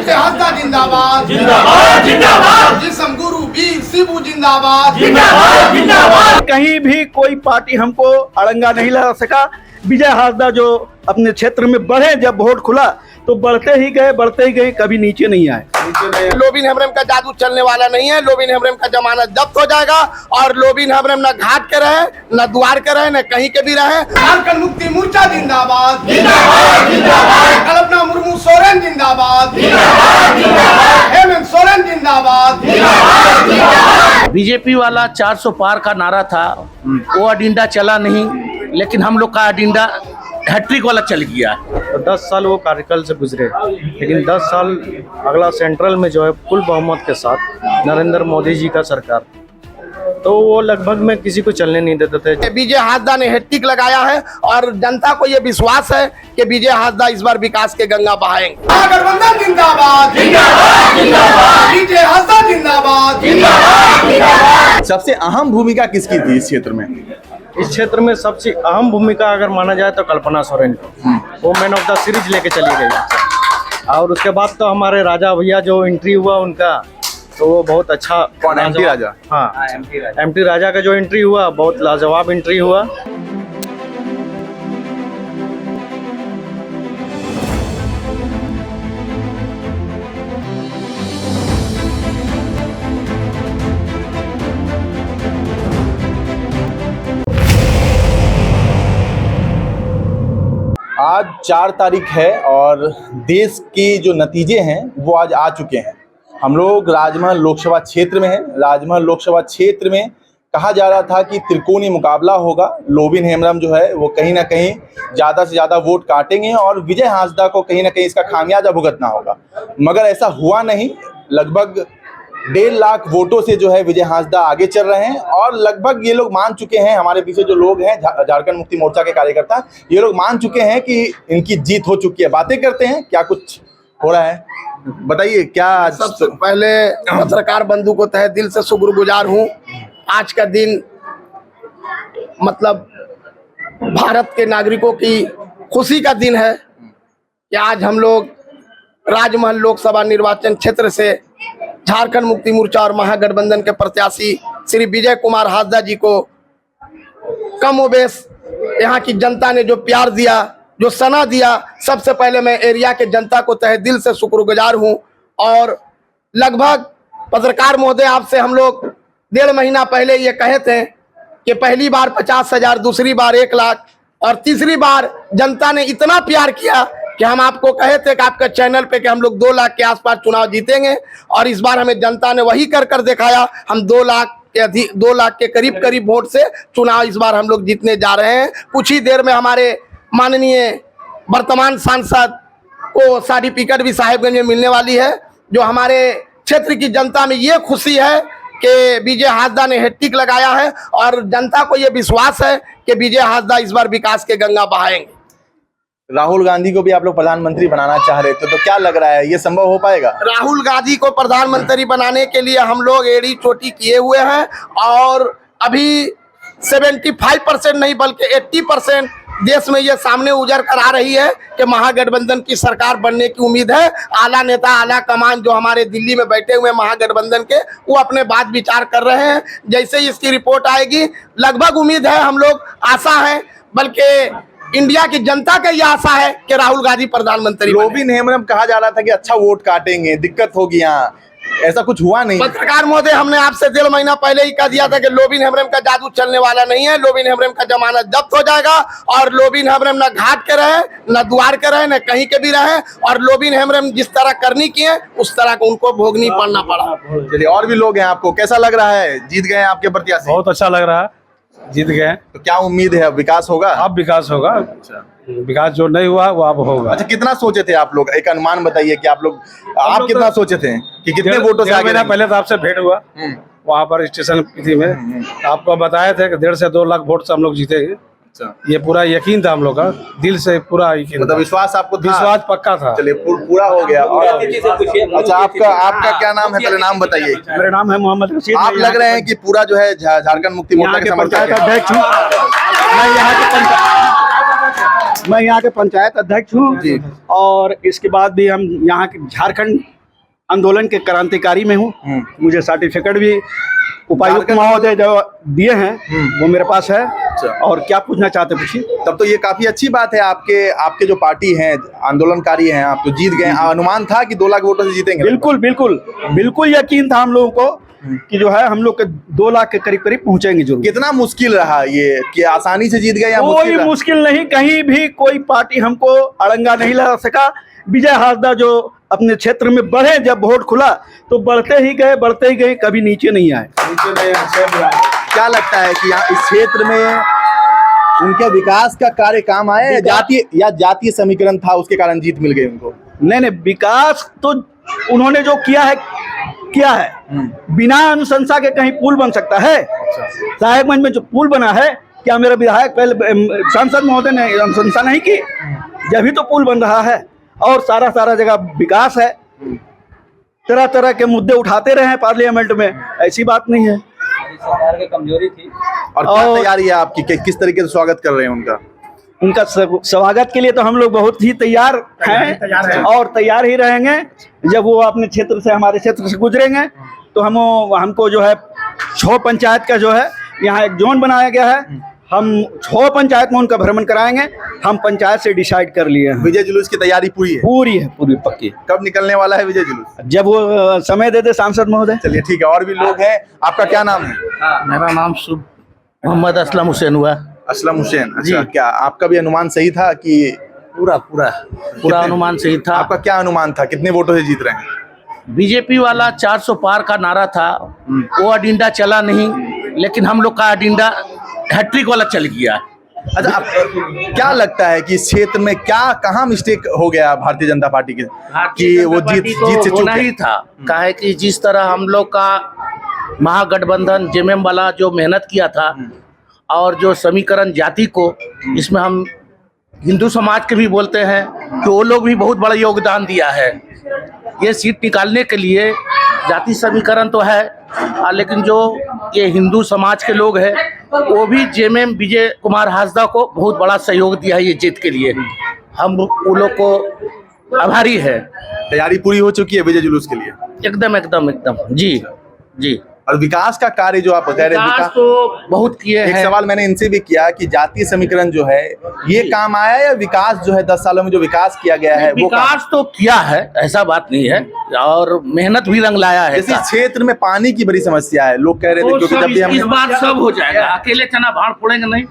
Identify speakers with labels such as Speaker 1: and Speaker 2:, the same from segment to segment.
Speaker 1: बीजे हासदा जिंदाबाद
Speaker 2: जिंदाबाद जिंदाबाद।
Speaker 1: जिस्म गुरु वीर शिबू जिंदाबाद
Speaker 2: जिंदाबाद जिंदाबाद।
Speaker 3: कहीं भी कोई पार्टी हमको अड़ंगा नहीं लगा सका। विजय हासदा जो अपने क्षेत्र में बढ़े, जब वोट खुला तो बढ़ते ही गए, कभी नीचे नहीं आए।
Speaker 1: लोबिन हेम्ब्रम का जादू चलने वाला नहीं है। लोबिन हेम्ब्रम का जमानत जब्त हो जाएगा और लोबिन हेम्ब्रम न घाट के रहे, न द्वार के रहे, न कहीं के भी रहे। झारखंड मुक्ति मोर्चा जिंदाबाद
Speaker 2: जिंदाबाद जिंदाबाद।
Speaker 1: कल्पना मुर्मू सोरेन जिंदाबाद
Speaker 2: जिंदाबाद जिंदाबाद।
Speaker 1: हेमंत सोरेन जिंदाबाद।
Speaker 4: बीजेपी वाला 400 पार का नारा था, वो एजेंडा चला नहीं, लेकिन हम लोग का एजेंडा हैट्रिक वाला चल गया।
Speaker 5: तो 10 साल वो कार्यकाल से गुजरे, लेकिन 10 साल अगला सेंट्रल में जो है फुल बहुमत के साथ नरेंद्र मोदी जी का सरकार, तो वो लगभग में किसी को चलने नहीं देते थे।
Speaker 1: विजय हासदा ने हैट्रिक लगाया है और जनता को ये विश्वास है कि विजय हासदा इस बार विकास के गंगा बहाएंगे। महागठबंधन जिंदाबाद
Speaker 2: जिंदाबाद जिंदाबाद।
Speaker 1: विजय हासदा जिंदाबाद
Speaker 2: जिंदाबाद जिंदाबाद।
Speaker 6: सबसे अहम भूमिका किसकी थी इस क्षेत्र में?
Speaker 5: इस क्षेत्र में सबसे अहम भूमिका अगर माना जाए तो कल्पना सोरेन की, वो मैन ऑफ द सीरीज लेके चली गई। और उसके बाद तो हमारे राजा भैया जो एंट्री हुआ उनका, तो वो बहुत अच्छा।
Speaker 6: कौन? एमटी राजा?
Speaker 5: हाँ, एमटी राजा का जो एंट्री हुआ बहुत लाजवाब एंट्री हुआ।
Speaker 6: आज 4 तारीख है और देश के जो नतीजे हैं वो आज आ चुके हैं। हम लोग राजमहल लोकसभा क्षेत्र में हैं। राजमहल लोकसभा क्षेत्र में कहा जा रहा था कि त्रिकोणीय मुकाबला होगा। लोबिन हेम्ब्रम जो है वो कहीं ना कहीं ज़्यादा से ज़्यादा वोट काटेंगे और विजय हासदा को कहीं ना कहीं इसका खामियाजा भुगतना होगा, मगर ऐसा हुआ नहीं। लगभग 1.5 लाख वोटों से जो है विजय हासदा आगे चल रहे हैं और लगभग ये लोग मान चुके हैं, हमारे पीछे जो लोग हैं झारखंड मुक्ति मोर्चा के कार्यकर्ता, ये लोग मान चुके हैं कि इनकी जीत हो चुकी है। बातें करते हैं क्या कुछ हो रहा है, बताइए क्या।
Speaker 1: सबसे पहले पत्रकार बंधु को तहे दिल से शुक्रगुजार हूँ। आज का दिन मतलब भारत के नागरिकों की खुशी का दिन है कि आज हम लोग राजमहल लोकसभा निर्वाचन क्षेत्र से झारखंड मुक्ति मोर्चा और महागठबंधन के प्रत्याशी श्री विजय कुमार हासदा जी को कमोबेश यहाँ की जनता ने जो प्यार दिया, जो सना दिया, सबसे पहले मैं एरिया के जनता को तहे दिल से शुक्रगुजार हूँ। और लगभग पत्रकार महोदय आपसे हम लोग 1.5 महीना पहले ये कहे थे कि पहली बार 50,000, दूसरी बार 1 लाख और तीसरी बार जनता ने इतना प्यार किया कि हम आपको कहे थे कि आपका चैनल पे कि हम लोग 2 लाख के आसपास चुनाव जीतेंगे और इस बार हमें जनता ने वही कर दिखाया। हम 2 लाख के अधिक, 2 लाख के करीब वोट से चुनाव इस बार हम लोग जीतने जा रहे हैं। कुछ ही देर में हमारे माननीय वर्तमान सांसद को सर्टिफिकेट भी साहेबगंज में मिलने वाली है। जो हमारे क्षेत्र की जनता में ये खुशी है कि विजय हासदा ने हैट्रिक लगाया है और जनता को ये विश्वास है कि विजय हासदा इस बार विकास के गंगा बहाएंगे।
Speaker 6: राहुल गांधी को भी आप लोग प्रधानमंत्री बनाना चाह रहे थे, तो क्या लग रहा है ये संभव हो पाएगा?
Speaker 1: राहुल गांधी को प्रधानमंत्री बनाने के लिए हम लोग एड़ी चोटी किए हुए हैं और अभी 75% नहीं बल्कि 80% देश में ये सामने उजर कर आ रही है कि महागठबंधन की सरकार बनने की उम्मीद है। आला नेता, आला कमान जो हमारे दिल्ली में बैठे हुए महागठबंधन के, वो अपने बात विचार कर रहे हैं। जैसे ही इसकी रिपोर्ट आएगी, लगभग उम्मीद है, हम लोग आशा है, बल्कि इंडिया की जनता का यह आशा है कि राहुल गांधी प्रधानमंत्री।
Speaker 6: लोबिन हेम्ब्रम कहा जा रहा था कि अच्छा वोट काटेंगे, दिक्कत होगी यहाँ, ऐसा कुछ हुआ नहीं।
Speaker 1: पत्रकार महोदय, हमने आपसे 1.5 महीना पहले ही कह दिया था कि लोबिन हेम्ब्रम का जादू चलने वाला नहीं है। लोबिन हेम्ब्रम का जमानत जब्त हो जाएगा और लोबिन हेम्ब्रम न घाट के रहे, न द्वार के रहे, न कहीं के भी रहे और लोबिन हेम्ब्रम जिस तरह करनी की है उस तरह को उनको भोगनी पड़ना पड़ा।
Speaker 6: चलिए, और भी लोग हैं, आपको कैसा लग रहा है? जीत गए आपके प्रत्याशी?
Speaker 7: बहुत अच्छा लग रहा है, जीत गए।
Speaker 6: तो क्या उम्मीद है, अब विकास होगा?
Speaker 7: अब विकास होगा।
Speaker 6: अच्छा,
Speaker 7: विकास जो नहीं हुआ वो अब होगा।
Speaker 6: अच्छा, कितना सोचे थे आप लोग? एक अनुमान बताइए कि आप कितना सोचे थे कि कितने वोटों से आगे?
Speaker 7: महीना पहले तो आपसे भेंट हुआ वहाँ पर स्टेशन में, आपको बताए थे कि 1.5 से 2 लाख वोट से हम लोग जीतेंगे।
Speaker 6: अच्छा,
Speaker 7: ये पूरा यकीन था हम लोग का, दिल से पूरा यकीन,
Speaker 6: मतलब विश्वास आपको था?
Speaker 7: विश्वास पक्का था।
Speaker 6: चलिए, पूरा हो गया। और अच्छा, आपका क्या नाम है? पहले नाम बताइए।
Speaker 7: मेरा नाम है मोहम्मद रशीद।
Speaker 6: आप लग रहे हैं कि पूरा जो है झारखंड मुक्ति मोर्चा के
Speaker 3: पंचायत अध्यक्ष हूँ मैं, यहाँ के पंचायत अध्यक्ष हूँ और इसके बाद भी हम यहाँ के झारखंड आंदोलन के क्रांतिकारी में हूँ। मुझे सर्टिफिकेट भी उपायुक्त महोदय जो दिए हैं वो मेरे पास है। और क्या पूछना चाहते पूछिए।
Speaker 6: तब तो ये काफी अच्छी बात है। आपके जो पार्टी हैं, आंदोलनकारी हैं, आप तो जीत गए। अनुमान था कि 2 लाख वोटों से जीतेंगे?
Speaker 3: बिल्कुल बिल्कुल बिल्कुल यकीन था हम लोगों को कि जो है हम लोग के 2 लाख के करीब करीब पहुंचेंगे जरूर।
Speaker 6: कितना मुश्किल रहा ये, कि आसानी से जीत गए या
Speaker 3: कोई मुश्किल नहीं, कहीं भी कोई पार्टी हमको अड़ंगा नहीं लगा सका। विजय हासदा जो अपने क्षेत्र में बढ़े, जब वोट खुला तो बढ़ते ही गए, कभी नीचे नहीं आए।
Speaker 6: क्या लगता है कि यहाँ इस क्षेत्र में उनके विकास का कार्य काम आया या जातीय समीकरण था उसके कारण जीत मिल गई उनको?
Speaker 3: नहीं, विकास तो उन्होंने जो किया है बिना अनुशंसा के कहीं पुल बन सकता है? साहेबगंज में जो पुल बना है, क्या मेरा विधायक पहले सांसद महोदय ने अनुशंसा नहीं की? जब भी तो पुल बन रहा है। और सारा जगह विकास है, तरह तरह के मुद्दे उठाते रहे हैं पार्लियामेंट में, ऐसी बात नहीं है।
Speaker 8: सरकार की कमजोरी थी।
Speaker 6: और क्या तैयारी है आपकी, किस तरीके से स्वागत कर रहे हैं
Speaker 3: उनका स्वागत के लिए तो हम लोग बहुत ही तैयार हैं और तैयार ही रहेंगे। जब वो अपने क्षेत्र से, हमारे क्षेत्र से गुजरेंगे तो हमको जो है 6 पंचायत का जो है यहाँ एक जोन बनाया गया है, हम 6 पंचायत में उनका भ्रमण कराएंगे। हम पंचायत से डिसाइड कर लिए हैं।
Speaker 6: विजय जुलूस की तैयारी पूरी है?
Speaker 3: पूरी पक्की।
Speaker 6: कब निकलने वाला है विजय जुलूस?
Speaker 3: जब वो समय दे दे सांसद महोदय।
Speaker 6: चलिए ठीक है। और भी लोग हैं। आपका क्या नाम है?
Speaker 4: मेरा नाम मोहम्मद असलम हुसैन हुआ।
Speaker 6: असलम हुसैन, अच्छा। क्या आपका भी अनुमान सही था कि?
Speaker 4: पूरा अनुमान सही था।
Speaker 6: आपका क्या अनुमान था, कितने वोटों से जीत रहे हैं?
Speaker 4: बीजेपी वाला 400 पार का नारा था, वो एजेंडा चला नहीं, लेकिन हम लोग का एजेंडा हैट्रिक वाला चल गया।
Speaker 6: अच्छा, आप क्या लगता है कि इस क्षेत्र में कहाँ मिस्टेक हो गया भारतीय जनता पार्टी के कि वो जीत से चूक
Speaker 4: ही था? काहे कि जिस तरह हम लोग का महागठबंधन जेएमएम वाला जो मेहनत किया था और जो समीकरण जाति को, इसमें हम हिंदू समाज के भी बोलते हैं कि वो लोग भी बहुत बड़ा योगदान दिया है। ये सीट निकालने के लिए जाति समीकरण तो है, लेकिन जो ये हिंदू समाज के लोग हैं वो भी जेएमएम विजय कुमार हासदा को बहुत बड़ा सहयोग दिया है ये जीत के लिए। हम वो लोग को आभारी है।
Speaker 6: तैयारी पूरी हो चुकी है विजय जुलूस के लिए?
Speaker 4: एकदम जी।
Speaker 6: और विकास का कार्य जो आप कह रहे हैं,
Speaker 4: विकास तो बहुत किए हैं।
Speaker 6: एक सवाल मैंने इनसे भी किया कि जातीय समीकरण जो है ये काम आया या विकास जो है 10 सालों में जो विकास किया गया है?
Speaker 4: विकास तो किया है, ऐसा बात नहीं है, और मेहनत भी रंग लाया है।
Speaker 6: इस क्षेत्र में पानी की बड़ी समस्या है, लोग कह रहे थे क्योंकि जब भी हम
Speaker 4: इस बात सब हो जाएगा, अकेले चना भाड़ फोड़ेंगे नहीं।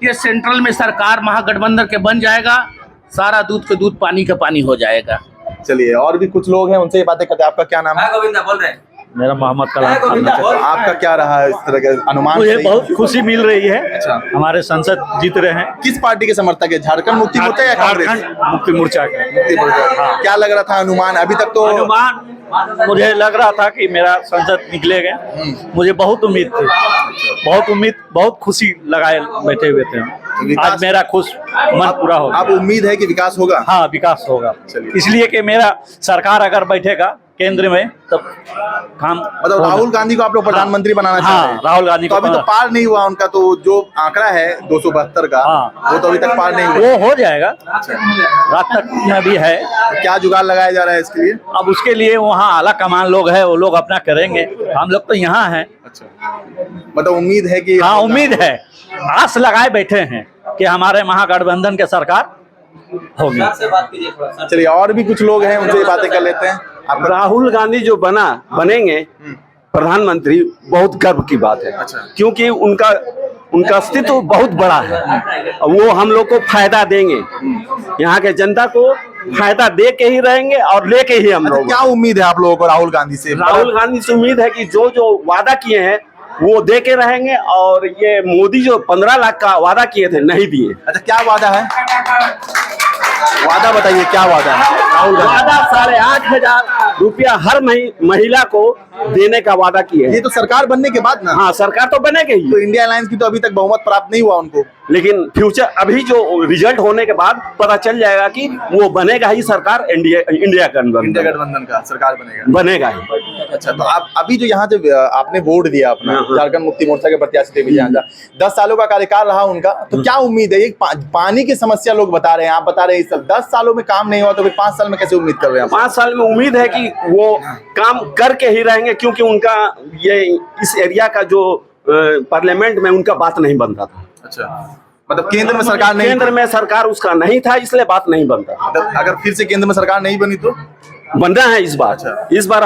Speaker 4: ये सेंट्रल में सरकार महागठबंधन के बन जाएगा, सारा दूध के दूध पानी का पानी हो जाएगा।
Speaker 6: चलिए, और भी कुछ लोग हैं, उनसे ये बातें करते हैं। आपका क्या नाम है?
Speaker 8: गोविंदा बोल रहे हैं।
Speaker 5: मेरा मोहम्मद कलाम।
Speaker 6: आपका क्या रहा इस तरह के अनुमान?
Speaker 3: मुझे बहुत खुशी मिल रही है।
Speaker 6: अच्छा,
Speaker 3: हमारे सांसद जीत रहे हैं।
Speaker 6: किस पार्टी के समर्थक है? झारखंड मुक्ति मोर्चा या कांग्रेस?
Speaker 3: मुक्ति मोर्चा के।
Speaker 6: मुक्ति मोर्चा। क्या लग रहा था अनुमान अभी तक? तो
Speaker 3: अनुमान मुझे लग रहा था कि मेरा सांसद निकलेगा। मुझे बहुत उम्मीद थी, बहुत खुशी लगाए बैठे हुए थे। आज मेरा खुश मन पूरा होगा।
Speaker 6: अब उम्मीद है कि विकास होगा?
Speaker 3: हाँ, विकास होगा।
Speaker 6: चलिए,
Speaker 3: इसलिए कि मेरा सरकार अगर बैठेगा केंद्र में तब काम,
Speaker 6: मतलब राहुल गांधी को आप लोग प्रधानमि बनाना चाह रहे हैं?
Speaker 3: राहुल गांधी
Speaker 6: तो अभी तो पार नहीं हुआ उनका, तो जो आंकड़ा है 272 का, वो तो अभी तक पार नहीं हुआ।
Speaker 3: वो हो जाएगा, रात तक में भी है।
Speaker 6: क्या जुगाड़ लगाया जा रहा है इसके लिए?
Speaker 3: अब उसके लिए वहाँ आला कमान लोग है, वो लोग अपना करेंगे, हम लोग तो यहाँ हैं।
Speaker 6: अच्छा, मतलब उम्मीद है कि?
Speaker 3: हाँ, उम्मीद है, आस लगाए बैठे हैं कि हमारे महागठबंधन के सरकार होगी।
Speaker 6: चलिए, और भी कुछ लोग हैं, उनसे बातें कर लेते हैं।
Speaker 9: राहुल गांधी जो बनेंगे प्रधानमंत्री, बहुत गर्व की बात है।
Speaker 6: अच्छा।
Speaker 9: क्योंकि उनका अस्तित्व बहुत बड़ा है, वो हम लोग को फायदा देंगे, यहाँ के जनता को फायदा दे के ही रहेंगे और लेके ही हम लोग।
Speaker 6: क्या उम्मीद है आप लोगों को राहुल गांधी से?
Speaker 9: राहुल गांधी से उम्मीद है कि जो वादा किए हैं वो दे के रहेंगे, और ये मोदी जो 15 लाख का वादा किए थे नहीं दिए।
Speaker 6: अच्छा, क्या वादा है? वादा बताइए, क्या वादा है राहुल गांधी?
Speaker 9: वादा 8,500 रुपया हर महिला को देने का वादा किए।
Speaker 6: ये तो सरकार बनने के बाद ना?
Speaker 9: हाँ, सरकार तो बनेगी ही।
Speaker 6: तो इंडिया अलायंस की तो अभी तक बहुमत प्राप्त नहीं हुआ उनको।
Speaker 9: लेकिन फ्यूचर अभी जो रिजल्ट होने के बाद पता चल जाएगा कि वो बनेगा ही सरकार, इंडिया
Speaker 6: गठबंधन का सरकार
Speaker 9: बनेगा ही।
Speaker 6: अच्छा, तो आप अभी जो यहाँ से आपने वोट दिया अपना, झारखंड मुक्ति मोर्चा के प्रत्याशी थे विजय हांसदा, 10 सालों का कार्यकाल रहा उनका, तो क्या उम्मीद है? ये पानी की समस्या लोग बता रहे हैं, आप बता रहे हैं सब 10 सालों में काम नहीं हुआ, तो फिर 5 साल में कैसे उम्मीद कर रहे हैं?
Speaker 9: 5 साल में उम्मीद है कि वो काम करके ही रहेंगे, क्योंकि उनका ये इस एरिया का जो पार्लियामेंट में उनका बात नहीं बनता था।
Speaker 6: अच्छा, मतलब केंद्र में सरकार नहीं,
Speaker 9: केंद्र में सरकार उसका नहीं था, इसलिए बात नहीं बनता।
Speaker 6: मतलब अगर फिर से केंद्र में सरकार नहीं बनी तो
Speaker 9: बनना है इस बार।
Speaker 6: अच्छा।
Speaker 9: इस बार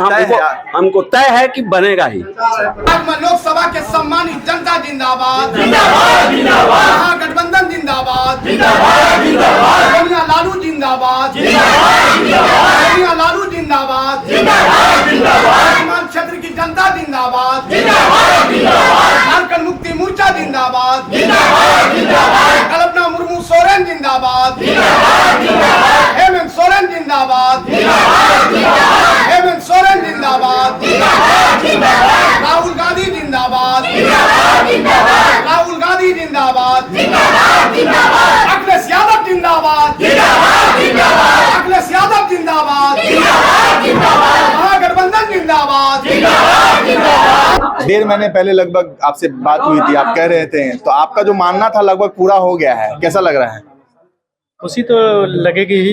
Speaker 9: हमको तय है कि बनेगा ही।
Speaker 1: लोकसभा के सम्मानित जनता जिंदाबाद,
Speaker 2: जिंदाबाद जिंदाबाद,
Speaker 1: महागठबंधन जिंदाबाद,
Speaker 2: जिंदाबाद जिंदाबाद,
Speaker 1: सोनिया लालू जिंदाबाद,
Speaker 2: जिंदाबाद जिंदाबाद,
Speaker 1: सोनिया लालू जिंदाबाद,
Speaker 2: जिंदाबाद जिंदाबाद,
Speaker 1: सीमांत क्षेत्र की जनता जिंदाबाद,
Speaker 2: जिंदाबाद जिंदाबाद,
Speaker 1: झारखंड मुक्ति मोर्चा जिंदाबाद,
Speaker 2: जिंदाबाद जिंदाबाद,
Speaker 1: कल्पना मुर्मू सोरेन जिंदाबाद,
Speaker 2: जिंदाबाद जिंदाबाद,
Speaker 1: हेमंत सोरेन जिंदाबाद, हेमंत सोरेन जिंदाबाद, राहुल गांधी जिंदाबाद, राहुल गांधी जिंदाबाद, अखिलेश यादव जिंदाबाद, अखिलेश यादव जिंदाबाद, महागठबंधन जिंदाबाद।
Speaker 6: डेढ़ महीने पहले लगभग आपसे बात हुई थी, आप कह रहे थे, तो आपका जो मानना था लगभग पूरा हो गया है, कैसा लग रहा है?
Speaker 5: खुशी तो लगेगी ही।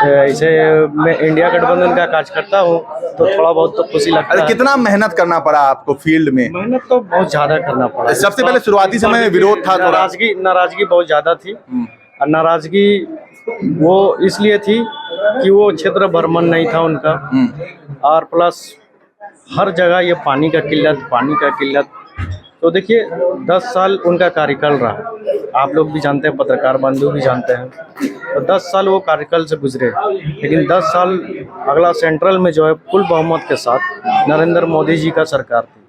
Speaker 5: ऐसे मैं इंडिया गठबंधन का कार्य करता हूँ तो थोड़ा बहुत तो खुशी लगता
Speaker 6: अरे
Speaker 5: है।
Speaker 6: कितना मेहनत करना पड़ा आपको फील्ड में?
Speaker 5: मेहनत तो बहुत ज्यादा करना पड़ा।
Speaker 6: सबसे पहले शुरुआती समय में विरोध था,
Speaker 5: नाराजगी बहुत ज्यादा थी। और नाराजगी वो इसलिए थी कि वो क्षेत्र भ्रमण नहीं था उनका, और प्लस हर जगह ये पानी का किल्लत। तो देखिए 10 साल उनका कार्यकाल रहा, आप लोग भी जानते हैं, पत्रकार बंधु भी जानते हैं, तो 10 साल वो कार्यकाल से गुजरे। लेकिन 10 साल अगला सेंट्रल में जो है फुल बहुमत के साथ नरेंद्र मोदी जी का सरकार थी,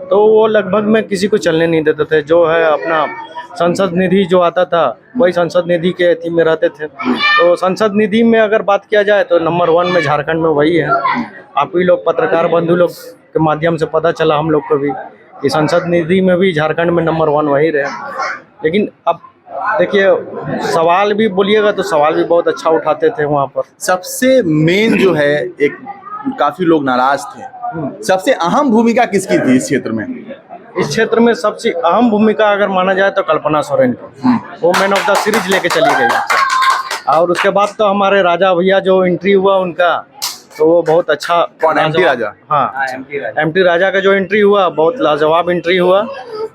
Speaker 5: तो वो लगभग में किसी को चलने नहीं देते थे। जो है अपना संसद निधि जो आता था वही संसद निधि के थीम में रहते थे। तो संसद निधि में अगर बात किया जाए तो नंबर 1 में झारखंड में वही है। आप ही लोग पत्रकार बंधु लोग के माध्यम से पता चला हम लोग को भी कि संसद निधि में भी झारखंड में नंबर 1 वही रहे। लेकिन अब देखिए सवाल भी बोलिएगा तो सवाल भी बहुत अच्छा उठाते थे वहाँ पर।
Speaker 6: सबसे मेन जो है, एक काफी लोग नाराज थे, सबसे अहम भूमिका किसकी थी इस क्षेत्र में?
Speaker 5: इस क्षेत्र में सबसे अहम भूमिका अगर माना जाए तो कल्पना सोरेन की। वो मैन ऑफ द सीरीज लेके चली गई। और उसके बाद तो हमारे राजा भैया जो एंट्री हुआ उनका, तो वो बहुत अच्छा।
Speaker 6: कौन? एमटी राजा?
Speaker 5: हाँ, एमटी राजा का जो एंट्री हुआ बहुत लाजवाब एंट्री हुआ।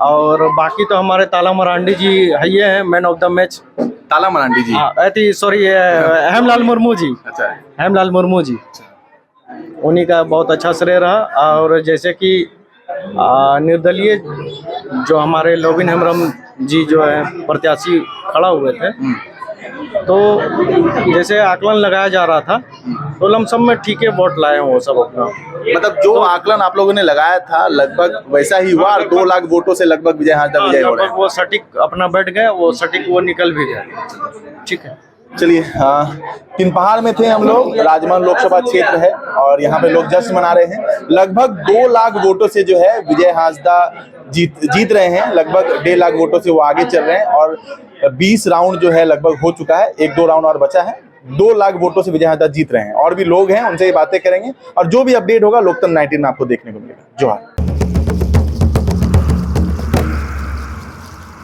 Speaker 5: और बाकी तो हमारे ताला मरांडी जी ये हैं मैन ऑफ द मैच।
Speaker 6: ताला मरांडी जी?
Speaker 5: सॉरी, हेमलाल मुर्मू जी।
Speaker 6: अच्छा,
Speaker 5: हेमलाल मुर्मू जी, उन्हीं का बहुत अच्छा श्रेय रहा। और जैसे कि निर्दलीय जो हमारे लोबिन हेम्ब्रम जी जो है प्रत्याशी खड़ा हुए थे, तो जैसे आकलन लगाया जा रहा था तो लमसम में ठीक है वोट लाए वो सब अपना।
Speaker 6: मतलब जो आकलन आप लोगों ने लगाया था लगभग वैसा ही हुआ, और 2 लाख वोटों से लगभग विजय हांसदा विजय हो रहे हैं।
Speaker 5: वो सटीक अपना बैठ गए, वो सटीक वो निकल भी गए। ठीक है,
Speaker 6: चलिए, तीन पहाड़ में थे हम लोग, राजमहल लोकसभा क्षेत्र है और यहाँ पे लोग जश्न मना रहे हैं। लगभग 2 लाख वोटों से जो है विजय हांसदा जीत रहे हैं। लगभग 1.5 लाख वोटों से वो आगे चल रहे हैं और 20 राउंड जो है लगभग हो चुका है, 1-2 राउंड और बचा है। 2 लाख वोटों से विजय हांसदा जीत रहे हैं। और भी लोग हैं, उनसे ये बातें करेंगे और जो भी अपडेट होगा लोकतंत्र 19 में आपको देखने को मिलेगा। जोहार।